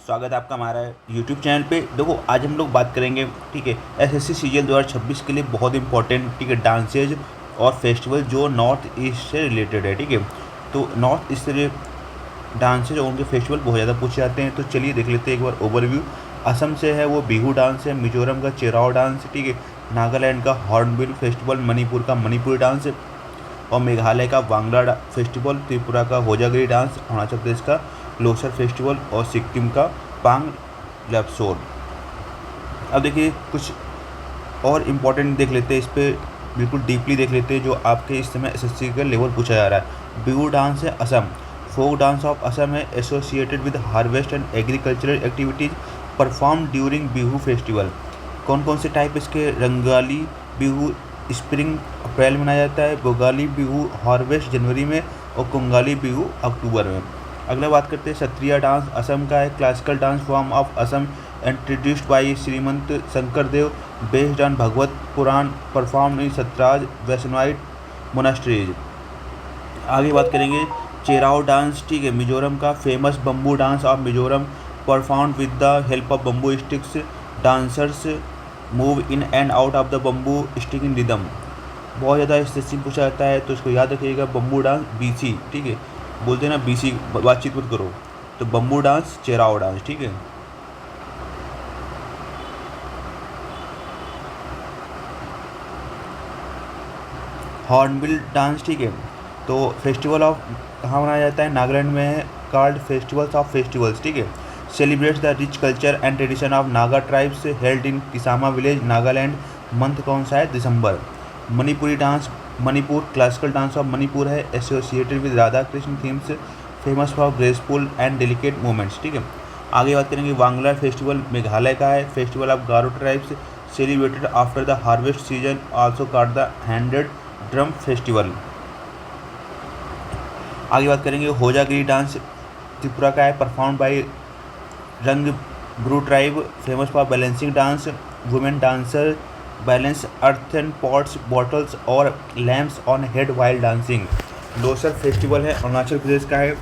स्वागत है आपका हमारा यूट्यूब चैनल पे। देखो आज हम लोग बात करेंगे, ठीक है, एसएससी सीजीएल 2026 के लिए बहुत इंपॉर्टेंट, ठीक है, डांसेज और फेस्टिवल जो नॉर्थ ईस्ट से रिलेटेड है, ठीक है। तो नॉर्थ ईस्ट से डांसेज और उनके फेस्टिवल बहुत ज़्यादा पूछे जाते हैं। तो चलिए देख लेते हैं एक बार ओवरव्यू। असम से है वो बिहू डांस है, मिजोरम का चेराव डांस, ठीक है, नागालैंड का हॉर्नबिल फेस्टिवल, मणिपुर का मणिपुरी डांस और मेघालय का वांगड़ा फेस्टिवल, त्रिपुरा का होजागिरी डांस, अरुणाचल प्रदेश का लोसर फेस्टिवल और सिक्किम का पांग लैप्सोर। अब देखिए कुछ और इम्पोर्टेंट देख लेते हैं, इस पर बिल्कुल डीपली देख लेते हैं जो आपके इस समय एसएससी का लेवल पूछा जा रहा है। बिहू डांस है Assam, folk dance of Assam है, associated with harvest and agricultural activities perform during Bihu festival. कौन कौन से टाइप इसके? रंगाली बिहू स्प्रिंग अप्रैल में मनाया जाता है, बोगाली बिहू हार्वेस्ट जनवरी में और कुंगाली बिहू अक्टूबर में। अगला बात करते हैं सत्रिया डांस असम का है, classical dance form of Assam introduced by Srimanta Sankardev, based on Bhagavata Purana, perform in Sattras Vaishnavite monasteries. आगे बात करेंगे चेराव डांस, ठीक है, मिजोरम का famous bamboo dance of Mizoram, perform with the help of bamboo sticks, dancers move in and out of the bamboo stick in rhythm. बहुत ज़्यादा इससे पूछा जाता है तो इसको याद रखिएगा। बम्बू डांस बीसी, ठीक है, बोलते हैं ना बीसी, बातचीत मत करो, तो बम्बू डांस चेराव डांस, ठीक है। हॉर्नबिल डांस, ठीक है, तो फेस्टिवल ऑफ कहाँ मनाया जाता है? नागालैंड में है, कॉल्ड फेस्टिवल्स ऑफ फेस्टिवल्स, ठीक है, celebrates the rich culture and tradition of Naga tribes, held in Kisama village Nagaland. Month कौन सा है? दिसंबर। Manipuri dance Manipur, classical dance of Manipur है, associated with Radha Krishna themes, famous for graceful and delicate movements, ठीक है। आगे बात करेंगे वांगला फेस्टिवल मेघालय का है, festival of Garo tribes, celebrated after the harvest season, also called the handed drum festival. आगे बात करेंगे होजागिरी डांस त्रिपुरा का है, perform by Reang Bru tribe, famous for balancing dance, women dancer balance earth and pots bottles और lamps on head while dancing. Losar festival है, अरुणाचल प्रदेश का है,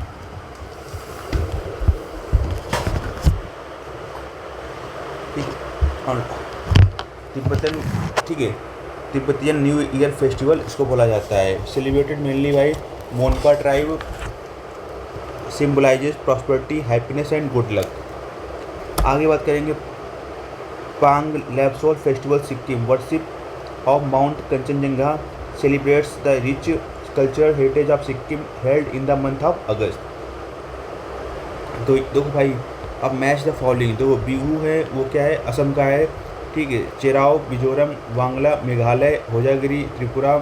और तिब्बतन, ठीक है, तिब्बतियन न्यू ईयर फेस्टिवल इसको बोला जाता है, celebrated mainly by Monpa tribe, symbolizes prosperity, happiness and good luck. आगे बात करेंगे Pang Lhabsol festival Sikkim, worship of mount Kanchenjunga, celebrates the rich cultural heritage of Sikkim, held in the month of August. तो देखो भाई, अब मैच द फॉलोइंग। देखो बिहू है वो क्या है? असम का है, ठीक है, Cheraw Mizoram, Wangala Meghalaya, Hojagiri Tripura,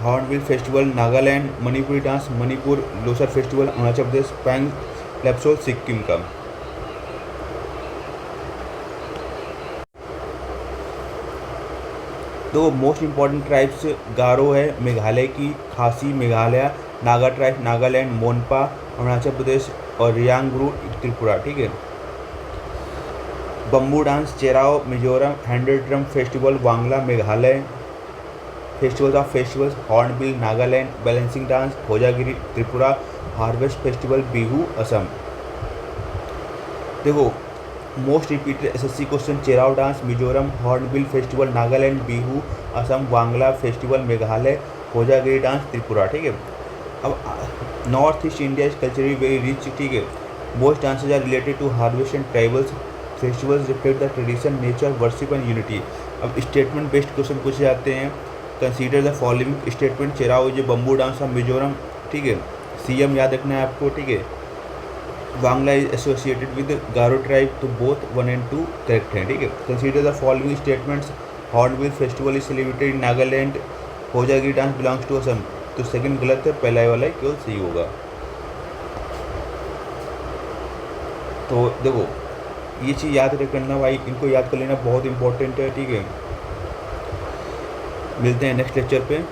hornbill festival Nagaland, Manipuri dance Manipur, Losar festival Arunachal Pradesh, Pang Lhabsol Sikkim का। दो मोस्ट इम्पॉर्टेंट ट्राइब्स गारो है मेघालय की, खासी मेघालय, नागा ट्राइब नागालैंड, मोनपा अरुणाचल प्रदेश और रियांगरू त्रिपुरा, ठीक है। Bamboo dance Cheraw Mizoram, handed drum festival Wangala Meghalaya, festivals of festivals hornbill Nagaland, balancing dance Hojagiri Tripura, harvest festival Bihu Assam. देखो most repeated SSC question Cheraw dance Mizoram, hornbill festival Nagaland, Bihu Assam, Wangala festival Meghalaya, Hojagiri dance Tripura, ठीक है। अब north east India is culturally very rich, ठीक है, most dances are related to harvest and tribals, festivals reflect the tradition nature worship and unity. अब statement based question पूछे जाते हैं। Consider the following statement. Cheraw जो बम्बू डांस ऑफ मिजोरम, ठीक है, CM याद रखना है आपको, ठीक है। Wangala is associated with Garo tribe, तो बोथ 1 और 2 करेक्ट हैं, ठीक है। Consider the following statements. Hornbill festival is celebrated in Nagaland, Hojagiri dance belongs to Assam, तो सेकंड गलत है, पहला वाला केवल सही होगा। तो देखो ये चीज़ याद रखना भाई, इनको याद कर लेना बहुत इंपॉर्टेंट है, ठीक है। मिलते हैं नेक्स्ट लेक्चर पे।